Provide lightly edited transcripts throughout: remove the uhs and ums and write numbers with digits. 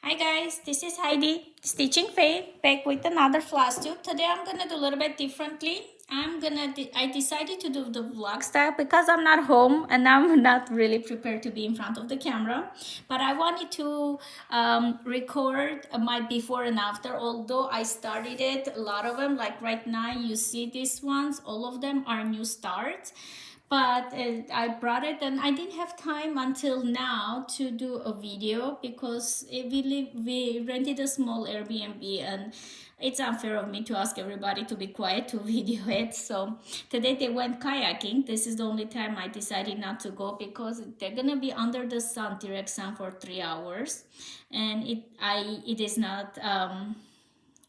Hi guys, this is Heidi, Stitching Faith, back with another Flosstube. Today I'm gonna do a little bit differently. I decided to do the vlog style because I'm not home and I'm not really prepared to be in front of the camera. But I wanted to record my before and after. Although I started it, a lot of them, like right now you see these ones, all of them are new starts. But I brought it and I didn't have time until now to do a video because we rented a small Airbnb and it's unfair of me to ask everybody to be quiet to video it. So today they went kayaking. This is the only time I decided not to go because they're gonna be under the sun, direct sun, for 3 hours, and it is not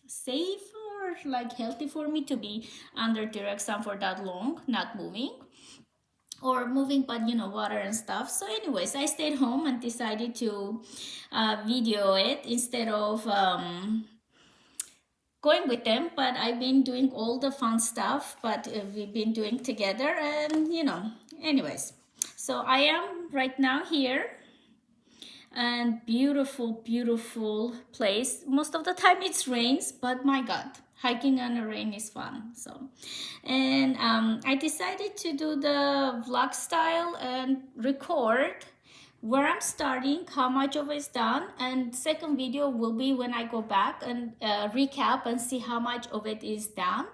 safe or like healthy for me to be under direct sun for that long, not moving or moving, but you know, water and stuff. So anyways, I stayed home and decided to video it instead of going with them. But I've been doing all the fun stuff, but we've been doing together, and you know, anyways, so I am right now here, and beautiful place. Most of the time it's rains, but my god, hiking on the rain is fun. So, and I decided to do the vlog style and record where I'm starting, how much of it's done, and second video will be when I go back and recap and see how much of it is done,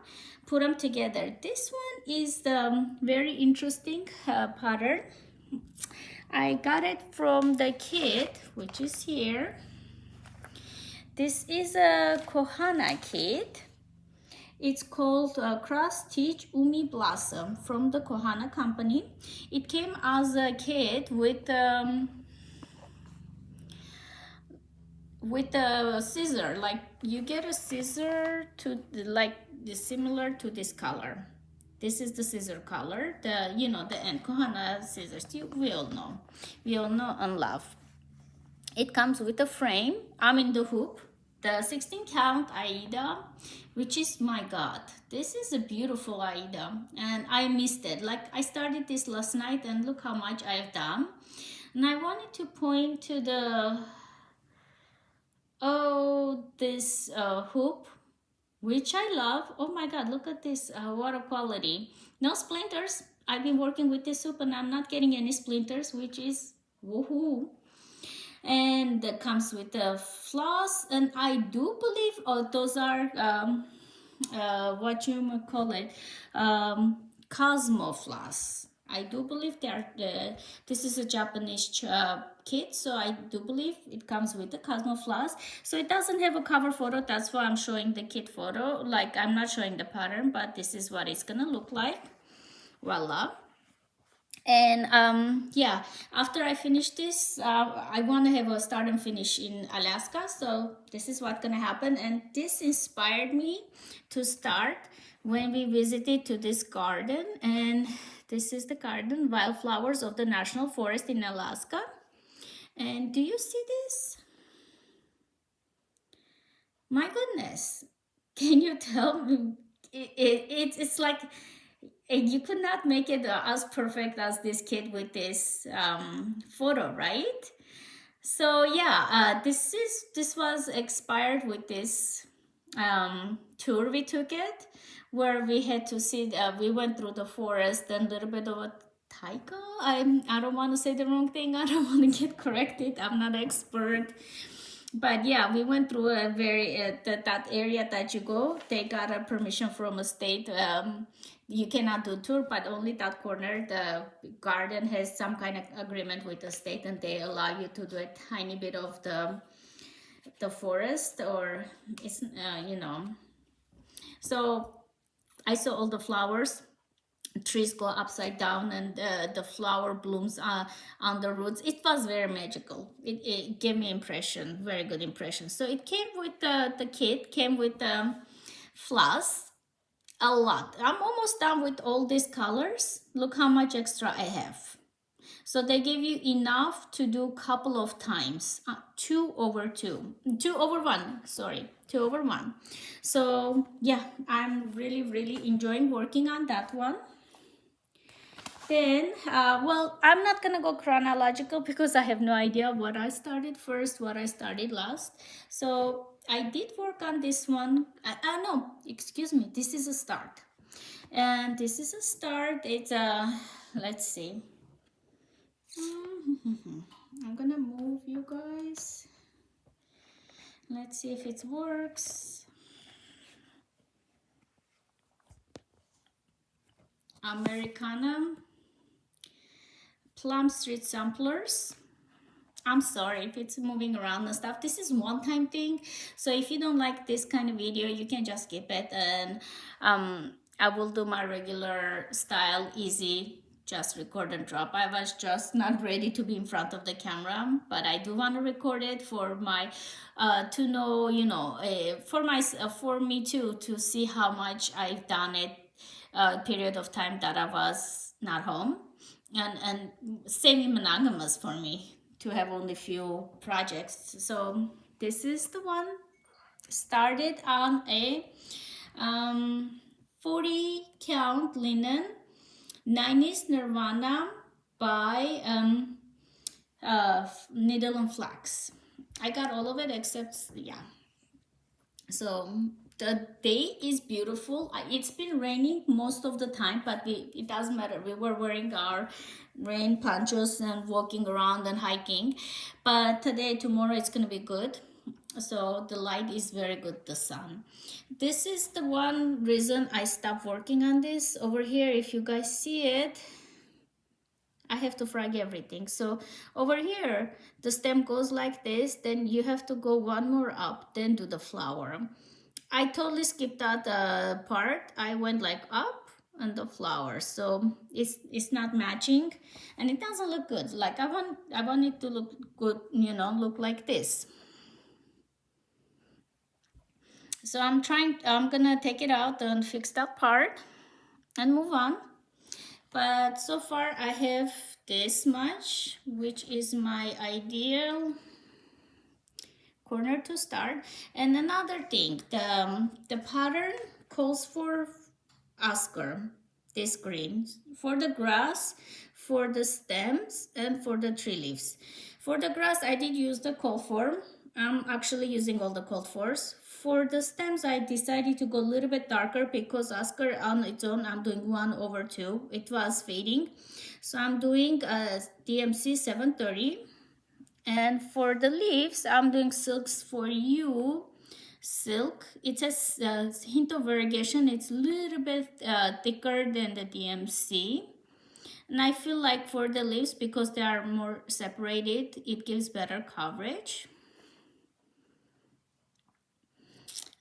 put them together. This one is the very interesting pattern. I got it from the kit, which is here. This is a Kohana kit. It's called Cross Stitch Umi Blossom from the Kohana company. It came as a kit with a scissor. Like you get a scissor to like similar to this color. This is the scissor color, the end Kohana scissors. We all know and love. It comes with a frame. The hoop, the 16 count Aida, which is, my god, this is a beautiful Aida, and I missed it. Like I started this last night, and look how much I have done. And I wanted to point to this hoop, which I love. Oh my god, look at this water quality. No splinters. I've been working with this hoop and I'm not getting any splinters, which is woohoo. And that comes with a floss, and I do believe those are what you call it, Cosmo floss. I do believe they are this is a Japanese kit, so I do believe it comes with the Cosmo floss. So it doesn't have a cover photo, that's why I'm showing the kit photo. Like I'm not showing the pattern, but this is what it's gonna look like. Voila. And yeah, after I finish this, I want to have a start and finish in Alaska, so this is what's gonna happen. And this inspired me to start when we visited to this garden, and this is the garden, wildflowers of the National Forest in Alaska. And do you see this? My goodness, can you tell me? It's like you could not make it as perfect as this kid with this photo, right? So yeah, this was expired with this tour we took it, where we had to see we went through the forest and a little bit of a taiga. I don't want to say the wrong thing. I don't want to get corrected. I'm not an expert. But yeah, we went through a very that area that you go. They got a permission from a state. You cannot do tour, but only that corner. The garden has some kind of agreement with the state, and they allow you to do a tiny bit of the forest, or it's So I saw all the flowers. Trees go upside down, and the flower blooms on the roots. It was very magical. It gave me impression, very good impression. So it came with the kit, came with the floss, a lot. I'm almost done with all these colors. Look how much extra I have. So they give you enough to do a couple of times. 2 over 2. 2 over 1, sorry. 2 over 1. So yeah, I'm really enjoying working on that one. Then, well, I'm not gonna go chronological because I have no idea what I started first, what I started last. So I did work on this one. No, excuse me, this is a start. And this is a start. It's a, let's see. I'm gonna move you guys. Let's see if it works. Americana Plum Street Samplers. I'm sorry if it's moving around and stuff. This is one-time thing. So if you don't like this kind of video, you can just skip it, and I will do my regular style, easy, just record and drop. I was just not ready to be in front of the camera, but I do want to record it for my to know, you know, for me too, to see how much I've done it period of time that I was not home, and semi-monogamous for me to have only few projects. So this is the one. Started on a 40 count linen 90s Nirvana by Needle and Flax. I got all of it except, yeah. So the day is beautiful. It's been raining most of the time, but it doesn't matter. We were wearing our rain ponchos and walking around and hiking. But today, tomorrow, it's going to be good. So the light is very good, the sun. This is the one reason I stopped working on this. Over here, if you guys see it, I have to frag everything. So over here, the stem goes like this, then you have to go one more up, then do the flower. I totally skipped that part. I went like up and the flower, so it's not matching, and it doesn't look good. Like I want it to look good, you know, look like this. So I'm gonna take it out and fix that part and move on. But so far I have this much, which is my ideal corner to start. And another thing, the pattern calls for Oscar, this green, for the grass, for the stems, and for the tree leaves. For the grass, I did use the cold form. I'm actually using all the cold fours. For the stems, I decided to go a little bit darker because Oscar on its own, I'm doing 1/2. It was fading. So I'm doing DMC 730. And for the leaves, I'm doing Silks for You silk. It has a hint of variegation. It's a little bit thicker than the DMC. And I feel like for the leaves, because they are more separated, it gives better coverage.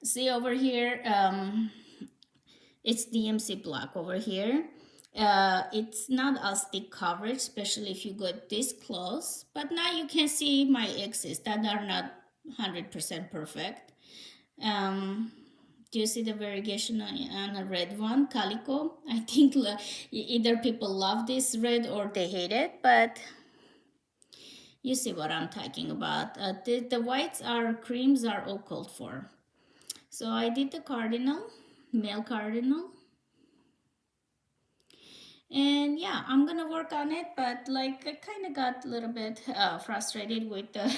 See over here, it's DMC black over here. It's not as thick coverage, especially if you go this close. But now you can see my X's that are not 100% perfect. Do you see the variegation on a red one, calico? I think either people love this red or they hate it, but you see what I'm talking about. The whites are creams are all called for. So I did the cardinal, male cardinal. And yeah, I'm gonna work on it, but like I kind of got a little bit frustrated with the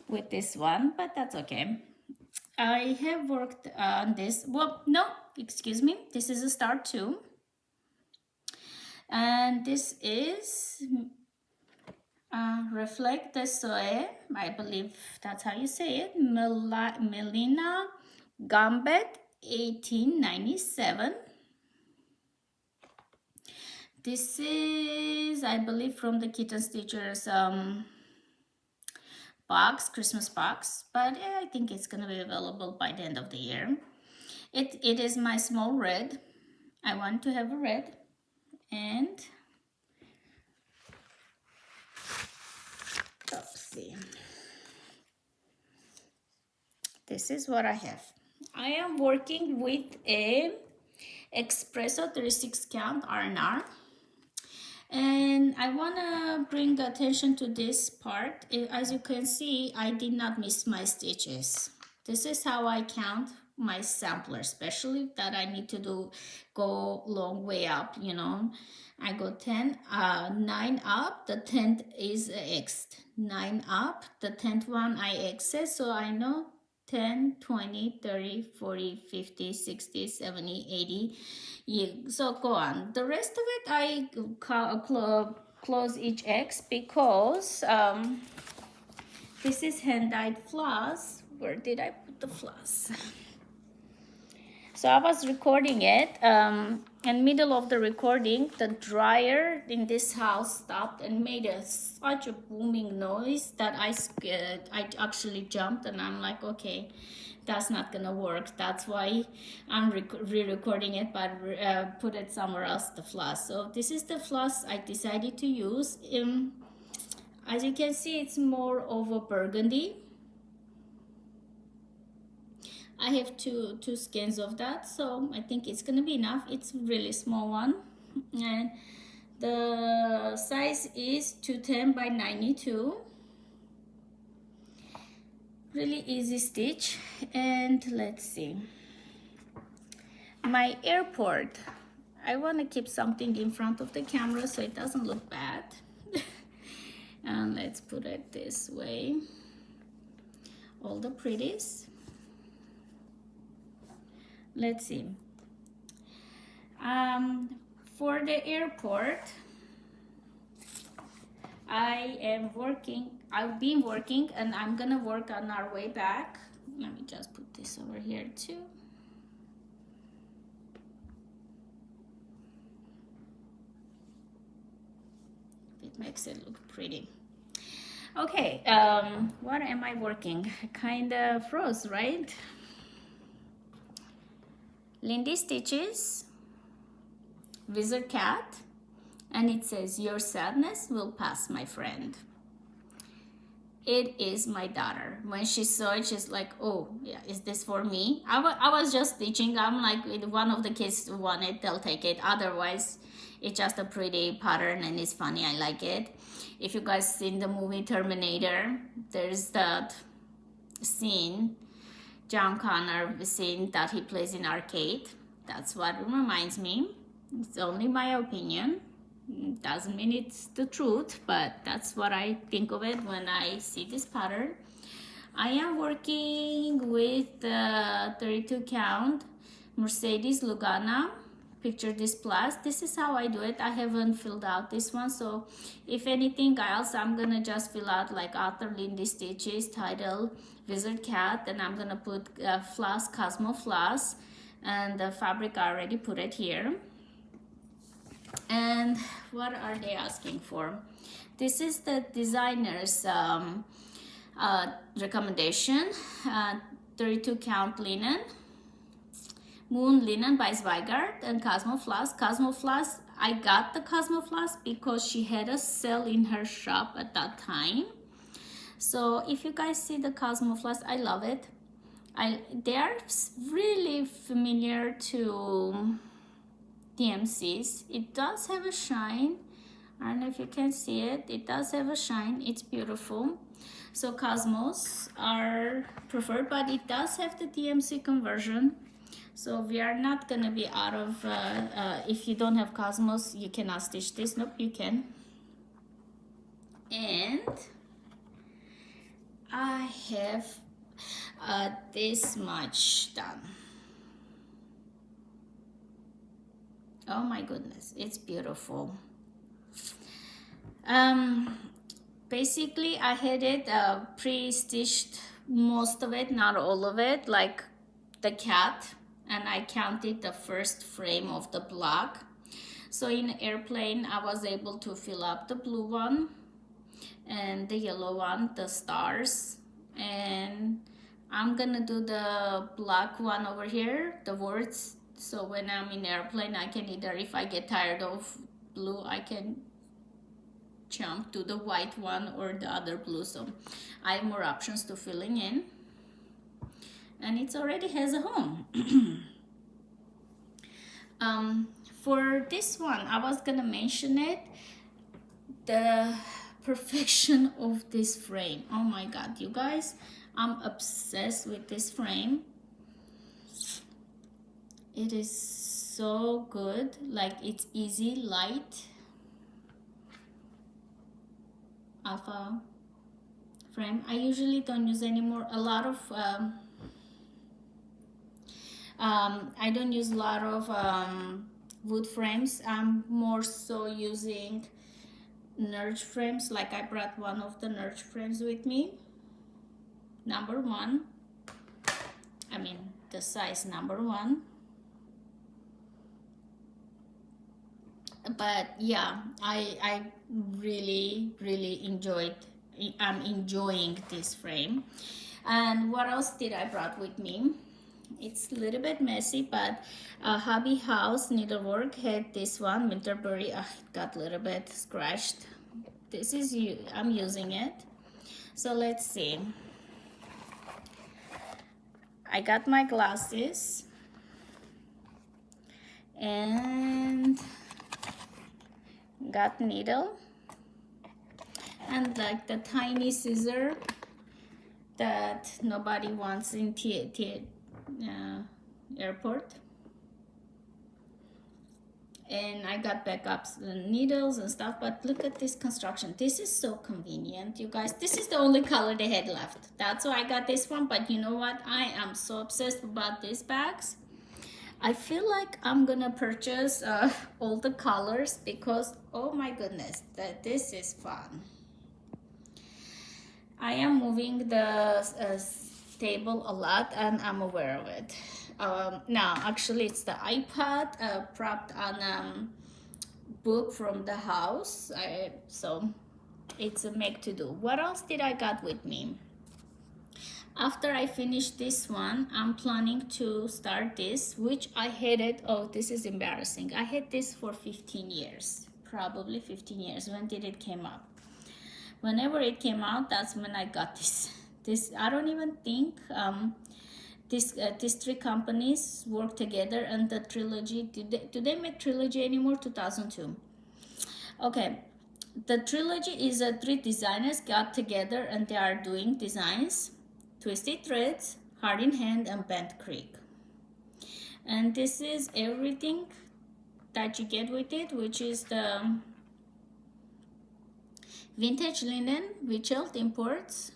with this one, but that's okay. I have worked on this. Well, no, excuse me. This is a start too. And this is Reflect the Soe. I believe that's how you say it. Melina Gambet, 1897. This is, I believe, from the Kitten Stitchers box, Christmas box, but yeah, I think it's gonna be available by the end of the year. It is my small red. I want to have a red, and let's see. This is what I have. I am working with a Espresso 36 count R&R. And I want to bring attention to this part. As you can see, I did not miss my stitches. This is how I count my sampler, especially that I need to go long way up, you know. I go 9 up, the 10th is X. 9 up, the 10th one I X's, so I know 10, 20, 30, 40, 50, 60, 70, 80. Yeah, so go on. The rest of it I close each X because this is hand-dyed floss. Where did I put the floss? So I was recording it. In middle of the recording, the dryer in this house stopped and made such a booming noise that I actually jumped, and I'm like, okay, that's not gonna work. That's why I'm re-recording it, but put it somewhere else, the floss. So this is the floss I decided to use. As you can see, it's more of a burgundy. I have two skeins of that, so I think it's gonna be enough. It's a really small one, and the size is 210 by 92. Really easy stitch. And let's see, my airport, I want to keep something in front of the camera so it doesn't look bad. And let's put it this way, all the pretties. Let's see, for the airport, I've been working, and I'm gonna work on our way back. Let me just put this over here too. It makes it look pretty. Okay, what am I working? Kind of froze, right? Lindy Stitches, Wizard Cat, and it says, your sadness will pass, my friend. It is my daughter. When she saw it, she's like, oh yeah, is this for me? I was just stitching. I'm like, if one of the kids want it, they'll take it. Otherwise, it's just a pretty pattern and it's funny. I like it. If you guys seen the movie Terminator, there's that scene, John Connor scene that he plays in arcade. That's what it reminds me. It's only my opinion. Doesn't mean it's the truth, but that's what I think of it when I see this pattern. I am working with the 32 count Mercedes Lugana picture display. This is how I do it. I haven't filled out this one, so if anything else, I'm gonna just fill out like Author Lindy Stitches, title Wizard Cat, and I'm gonna put floss, Cosmo floss, and the fabric I already put it here. And what are they asking for? This is the designer's recommendation, 32 count linen, Moon Linen by Zweigart, and Cosmo Floss. Cosmo Floss, I got the Cosmo Floss because she had a sale in her shop at that time. So if you guys see the Cosmo Floss, I love it. They are really familiar to DMCs. It does have a shine. I don't know if you can see it. It does have a shine. It's beautiful. So Cosmos are preferred, but it does have the DMC conversion. So we are not gonna be out of, if you don't have Cosmos, you cannot stitch this. Nope, you can. And I have this much done. Oh my goodness, it's beautiful. Basically I had it pre-stitched, most of it, not all of it, like the cat, and I counted the first frame of the block. So in airplane I was able to fill up the blue one and the yellow one, the stars, and I'm gonna do the black one over here, the words. So when I'm in airplane, I can either, if I get tired of blue, I can jump to the white one or the other blue. So I have more options to filling in. And it already has a home. For this one, I was gonna mention it, the perfection of this frame. Oh my God, you guys, I'm obsessed with this frame. It is so good, like it's easy, light, alpha frame. I usually don't use anymore a lot of I don't use a lot of wood frames. I'm more so using Nurge frames. Like I brought one of the Nurge frames with me, number 1. I mean the size number 1. But yeah, I really enjoyed. I'm enjoying this frame. And what else did I brought with me? It's a little bit messy, but Hobby House Needlework had this one, Winterberry. It got a little bit scratched. This is I'm using it. So let's see. I got my glasses and got needle and like the tiny scissor that nobody wants in airport. And I got backups and needles and stuff, but look at this construction. This is so convenient, you guys. This is the only color they had left. That's why I got this one. But you know what? I am so obsessed about these bags. I feel like I'm gonna purchase all the colors because, oh my goodness, this is fun. I am moving the table a lot and I'm aware of it. Now, actually, it's the iPad propped on a book from the house. So it's a make to do. What else did I got with me? After I finish this one, I'm planning to start this, which I hated. Oh, this is embarrassing. I had this for 15 years, probably 15 years. When did it came out? Whenever it came out, that's when I got this. I don't even think these 3 companies work together, and the trilogy. Do they make trilogy anymore? 2002. Okay, the trilogy is 3 designers got together and they are doing designs. Twisted Threads, Heart in Hand, and Bent Creek. And this is everything that you get with it, which is the vintage linen, Wichelt Imports.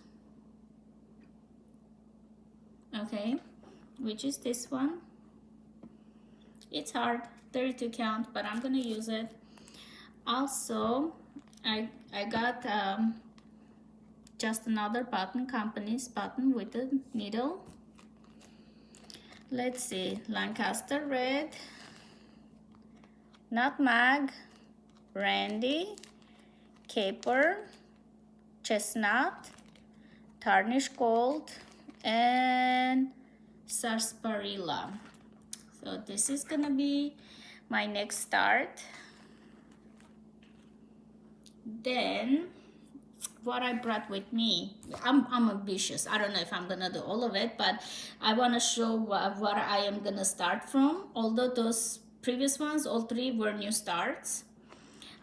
Okay, which is this one. It's hard, 32 count, but I'm gonna use it. Also, I got just another button company's button with a needle. Let's see, Lancaster Red, Nutmeg, Brandy, Caper, Chestnut, Tarnished Gold, and Sarsaparilla. So this is gonna be my next start. Then what I brought with me, I'm ambitious. I don't know if I'm gonna do all of it, but I want to show what I am gonna start from. Although those previous ones, all 3 were new starts.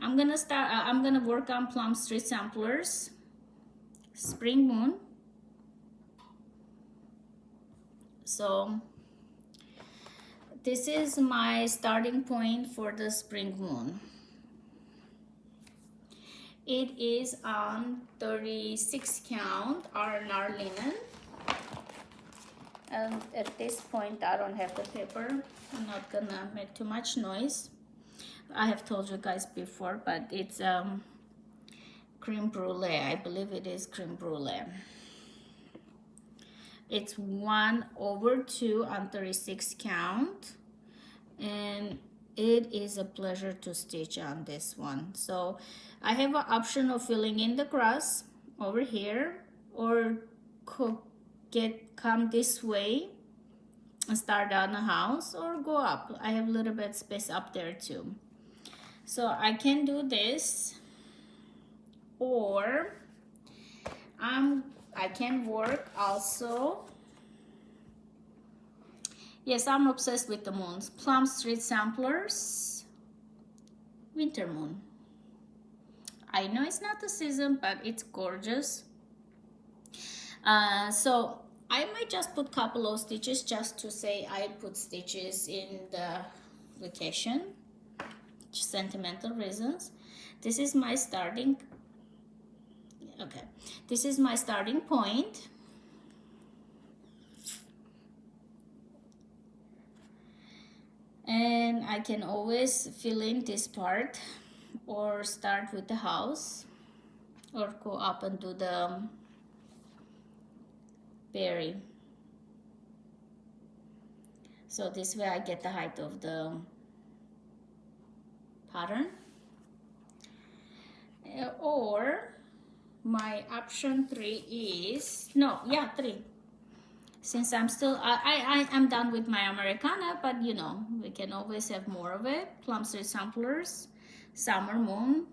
I'm gonna work on Plum Street Samplers, Spring Moon. So this is my starting point for the Spring Moon. It is on 36 count R&R linen. And at this point, I don't have the paper. I'm not gonna make too much noise. I have told you guys before, but it's creme brulee. I believe it is creme brulee. It's 1/2 on 36 count. And it is a pleasure to stitch on this one. So I have an option of filling in the grass over here, or come this way and start on the house, or go up. I have a little bit space up there too. So I can do this, or I can work also. Yes, I'm obsessed with the moons. Plum Street Samplers, Winter Moon. I know it's not the season, but it's gorgeous. So I might just put couple of stitches just to say I put stitches in the vacation, sentimental reasons. This is my starting, okay, this is my starting point. And I can always fill in this part or start with the house or go up and do the berry. So this way I get the height of the pattern. Or my option 3 is, no, yeah, 3. Since I'm still, I'm done with my Americana, but you know, we can always have more of it. Plum Street Samplers, Summer Moon.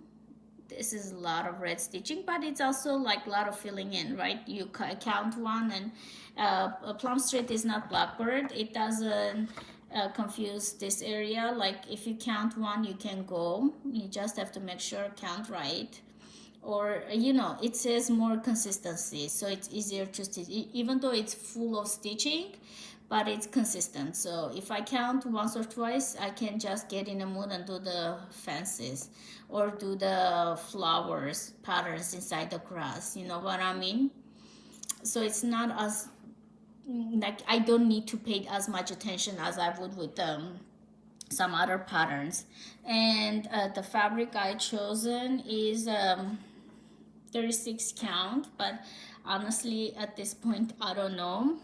This is a lot of red stitching, but it's also like a lot of filling in, right? You count one, and Plum Street is not Blackbird. It doesn't confuse this area. Like if you count one, you can go. You just have to make sure count right. Or you know, it says more consistency, so it's easier to stitch, even though it's full of stitching, but it's consistent. So if I count once or twice, I can just get in a mood and do the fences or do the flowers patterns inside the grass, you know what I mean? So it's not as like I don't need to pay as much attention as I would with some other patterns. And the fabric I chosen is 36 count, but honestly at this point I don't know.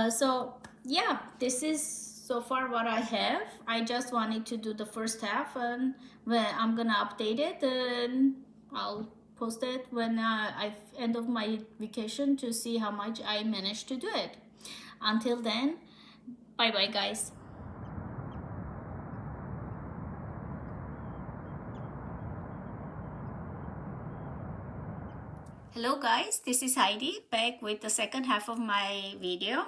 So yeah, this is so far what I have. I just wanted to do the first half, and when I'm gonna update it and I'll post it when I end of my vacation to see how much I managed to do it. Until then, bye bye guys. Hello guys, this is Heidi back with the second half of my video.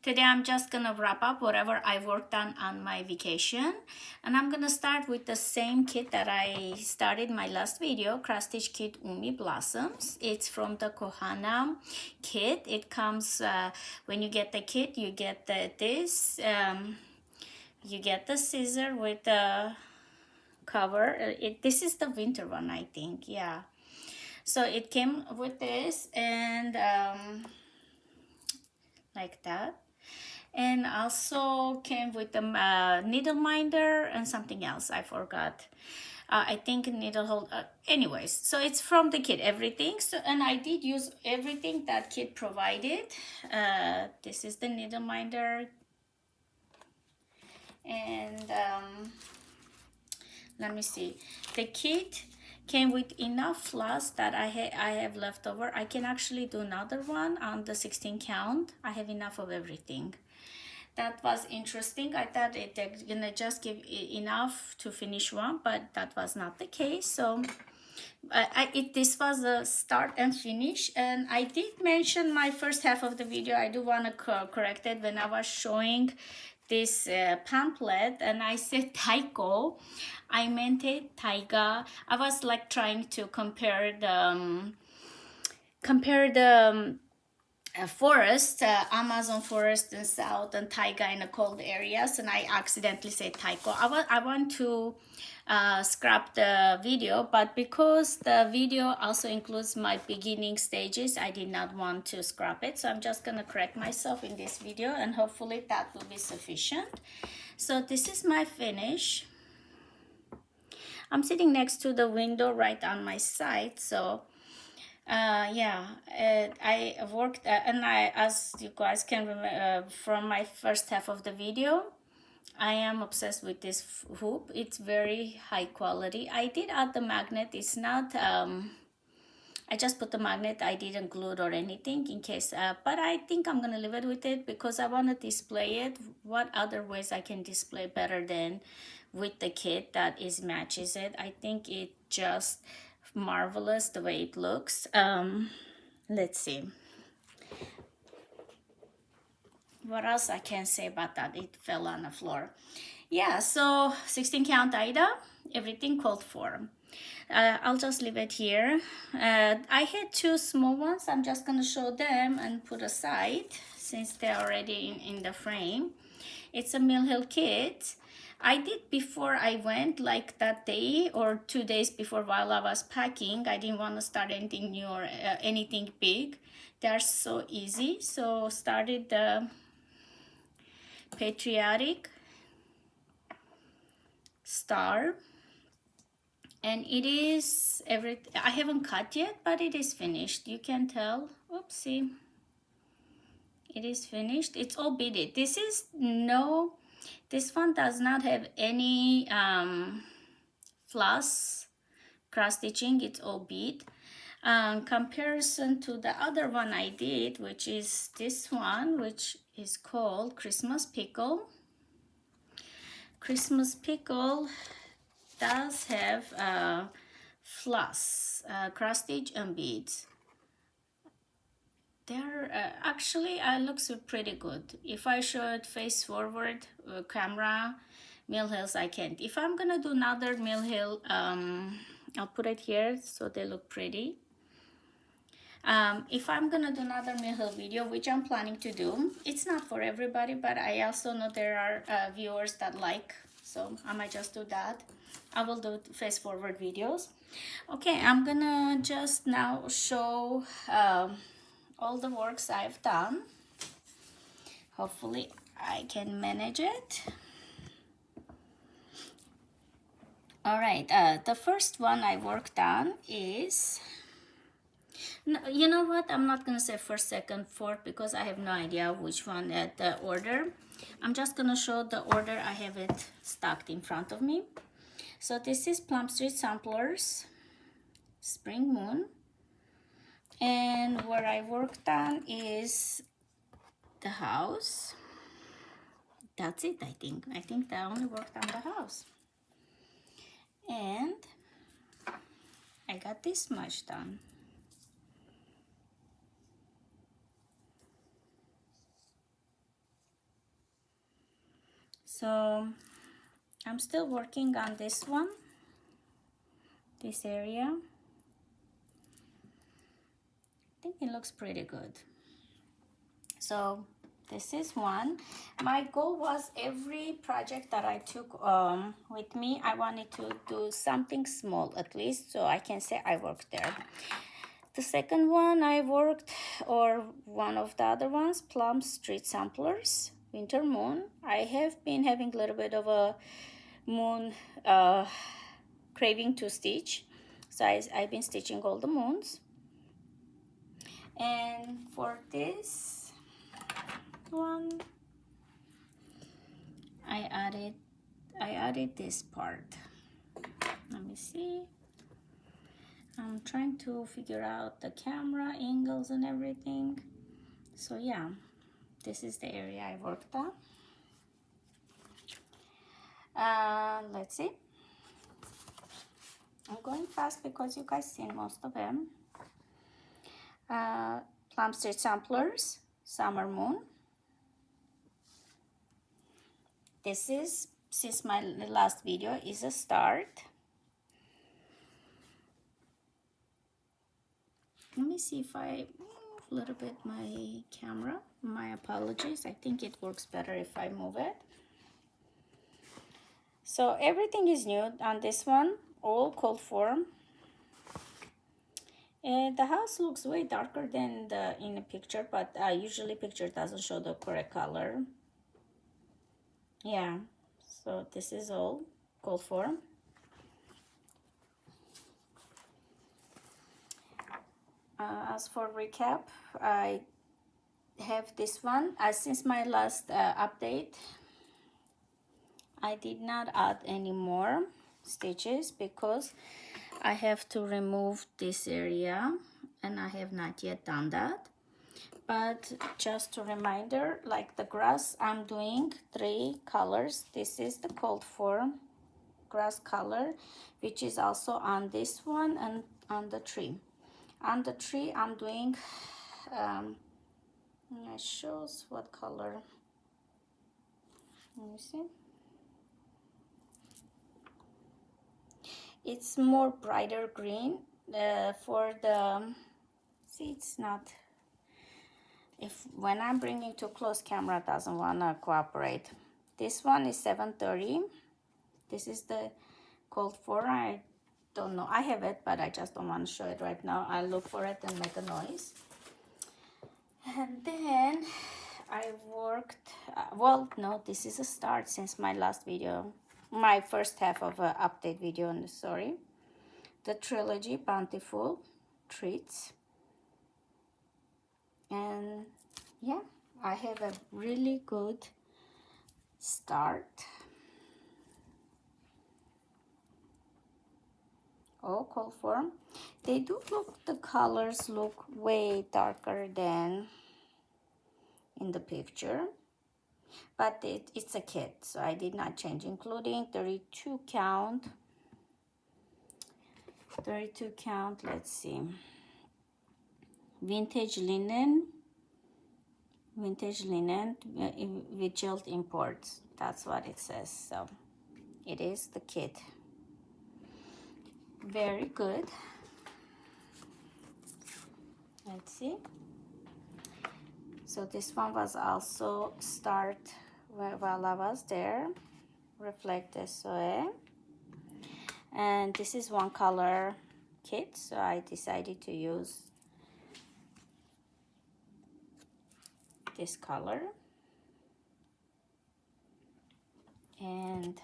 Today I'm just gonna wrap up whatever I worked on my vacation, and I'm gonna start with the same kit that I started my last video, Cross Stitch Kit Umi Blossoms. It's from the Kohana kit. It comes when you get the kit, you get this. You get the scissor with the cover. This is the winter one, I think. Yeah. So it came with this and like that, and also came with the needle minder and something else I forgot. I think needle hold. Anyways, so it's from the kit, everything. So, and I did use everything that kit provided. This is the needle minder, and let me see. The kit came with enough floss that I have left over. I can actually do another one on the 16 count. I have enough of everything. That was interesting. I thought they're gonna just give enough to finish one, but that was not the case. So this was a start and finish, and I did mention my first half of the video. I do want to correct it when I was showing this pamphlet and I said taiko. I meant it taiga. I was like trying to compare the forest, Amazon forest in south and taiga in the cold areas, and I accidentally said taiko. I want to scrap the video, but because the video also includes my beginning stages, I did not want to scrap it. So I'm just gonna correct myself in this video, and hopefully that will be sufficient. So this is my finish. I'm sitting next to the window right on my side, so yeah, I worked and I, as you guys can remember from my first half of the video, I am obsessed with this hoop. It's very high quality. I did add the magnet. It's not I just put the magnet. I didn't glue it or anything in case, but I think I'm gonna leave it with it because I want to display it. What other ways I can display better than with the kit that is matches it? I think it just marvelous the way it looks. Let's see what else I can say about that. It fell on the floor. Yeah, so 16 count Ida, everything called for. I'll just leave it here. I had two small ones. I'm just gonna show them and put aside since they're already in the frame. It's a Mill Hill kit. I did before I went, like that day or 2 days before while I was packing. I didn't want to start anything new or anything big. They're so easy. So started the patriotic star, and it is I haven't cut yet, but it is finished. You can tell. Oopsie. It is finished. It's all beaded. This one does not have any floss cross stitching. It's all bead. Comparison to the other one I did, which is this one, which is called Christmas Pickle. Christmas Pickle does have floss, cross stitch and beads. They're actually looks pretty good. If I show it face forward camera, Mill Hills, I can't. If I'm gonna do another Mill Hill, I'll put it here so they look pretty. If I'm gonna do another Mill Hill video, which I'm planning to do, it's not for everybody, but I also know there are viewers that like, so I might just do that. I will do face forward videos. Okay, I'm gonna just now show all the works I've done. Hopefully I can manage it. All right, the first one I worked on is, you know what, I'm not gonna say first, second, fourth, because I have no idea which one at the order. I'm just gonna show the order. I have it stacked in front of me. So this is Plum Street Samplers Spring Moon, and what I worked on is the house. That's it. I think I only worked on the house, and I got this much done. So I'm still working on this one, this area. I think it looks pretty good. So this is one. My goal was every project that I took with me, I wanted to do something small at least, so I can say I worked there. The second one I worked, or one of the other ones, Plum Street Samplers Winter Moon. I have been having a little bit of a moon craving to stitch, so I've been stitching all the moons. And for this one, I added this part. Let me see. I'm trying to figure out the camera angles and everything. So yeah, this is the area I worked on. Let's see. I'm going fast because you guys seen most of them. Plum Street Samplers Summer Moon. This is, since my last video is a start. Let me see if I move a little bit my camera. My apologies. I think it works better if I move it. So everything is new on this one, all cold form. And the house looks way darker than in the picture, but usually picture doesn't show the correct color. Yeah, so this is all cold form. As for recap, I have this one. Since my last update, I did not add any more stitches because I have to remove this area, and I have not yet done that. But just a reminder, like the grass, I'm doing 3 colors. This is the cold form grass color, which is also on this one and on the tree. On the tree, I'm doing, it shows what color. Let me see. it's more brighter green. For the, see, it's not, if when I'm bringing too close, camera doesn't want to cooperate. This one is 730. This is the cold for, I don't know, I have it, but I just don't want to show it right now. I'll look for it and make a noise. And then I worked, well, no, this is a start since my last video, my first half of an update video on the story. The trilogy Bountiful Treats. And yeah, I have a really good start. Oh, cold form. They do look, the colors look way darker than in the picture, but it's a kit, so I did not change, including 32 count. 32 count, let's see. Vintage linen with gelled imports. That's what it says. So it is the kit. Very good. Let's see. So this one was also start while I was there. Reflect SOE. And this is one color kit, so I decided to use this color. And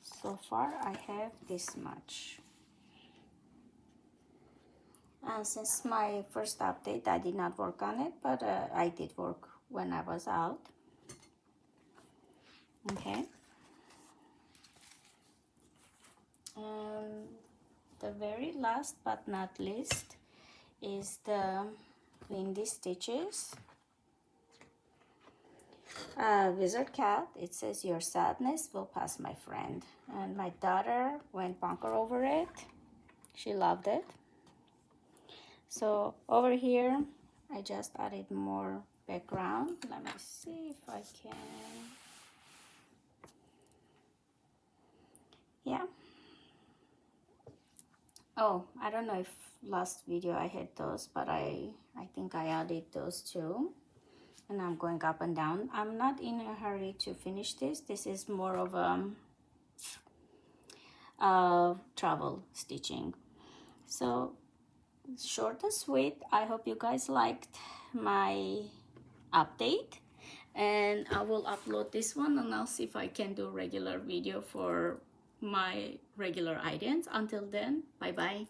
so far I have this much. And since my first update, I did not work on it, but I did work when I was out. Okay. And the very last but not least is the Windy Stitches. Wizard Cat. It says, "Your sadness will pass, my friend." And my daughter went bonker over it. She loved it. So over here, I just added more background. Let me see if I can. Yeah. Oh, I don't know if last video I had those, but I think I added those too. And I'm going up and down. I'm not in a hurry to finish this. This is more of a travel stitching. So short and sweet. I hope you guys liked my update, and I will upload this one, and I'll see if I can do regular video for my regular items. Until then, bye bye.